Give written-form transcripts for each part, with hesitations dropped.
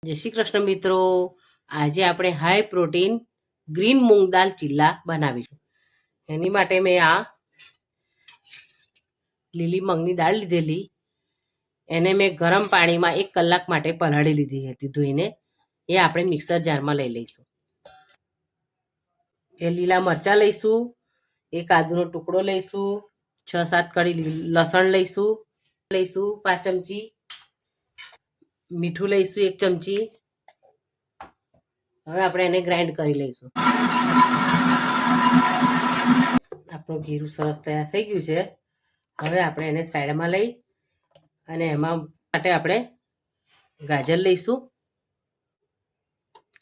જય શ્રી કૃષ્ણ મિત્રો, આજે આપણે હાઈ પ્રોટીન ગ્રીન મૂંગ દાલ ચીલા બનાવીશું. એની માટે મેં આ લીલી મગની દાળ લીધેલી, એને મેં ગરમ પાણીમાં 1 કલાક માટે પલાળી લીધી હતી ધોઈને. એ આપણે મિક્સર જારમાં લઈ લઈશું. એ લીલા મરચાં લઈશું, એક આદુનો ટુકડો લઈશું, 6-7 કળી લસણ લઈશું 5 ચમચી, મીઠું લઈશું 1 ચમચી. હવે આપણે એને ગ્રાઇન્ડ કરી લઈશું. આપણું ઘીરું સરસ તૈયાર થઈ ગયું છે. હવે આપણે એને સાઈડમાં લઈ અને એમાં માટે આપણે ગાજર લઈશું,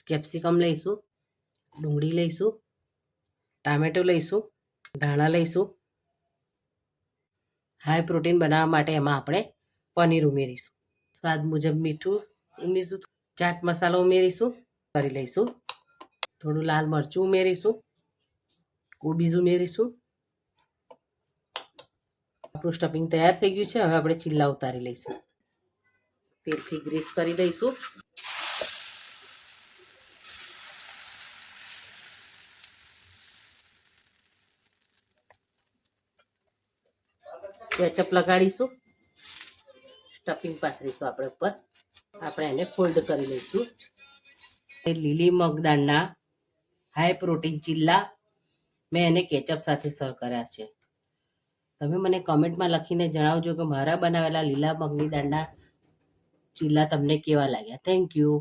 કેપ્સિકમ લઈશું, ડુંગળી લઈશું, ટામેટું લઈશું, ધાણા લઈશું. હાઈ પ્રોટીન બનાવવા માટે એમાં આપણે પનીર ઉમેરીશું, સ્વાદ મુજબ મીઠું ઉમેરીશું, ચાટ મસાલો ઉમેરીશું, કરી લઈશું. થોડું લાલ મરચું ઉમેરીશું, કોબીજ ઉમેરીશું. આપણું સ્ટફિંગ તૈયાર થઈ ગયું છે. હવે આપણે ચીલા ઉતારી લઈશું. તેલથી ગ્રીસ કરી દઈશું. કેચઅપ લગાડીશું, સ્ટફિંગ પાથરીશું આપણે ઉપર. આપણે એને ફોલ્ડ કરી લઈશું. લીલી મગ દાળના હાઈ પ્રોટીન ચીલા મેં એને કેચઅપ સાથે સર્વ કર્યા છે. તમે મને કમેન્ટમાં લખીને જણાવજો કે મારા બનાવેલા લીલા મગની દાળના ચીલા તમને કેવા લાગ્યા. Thank you.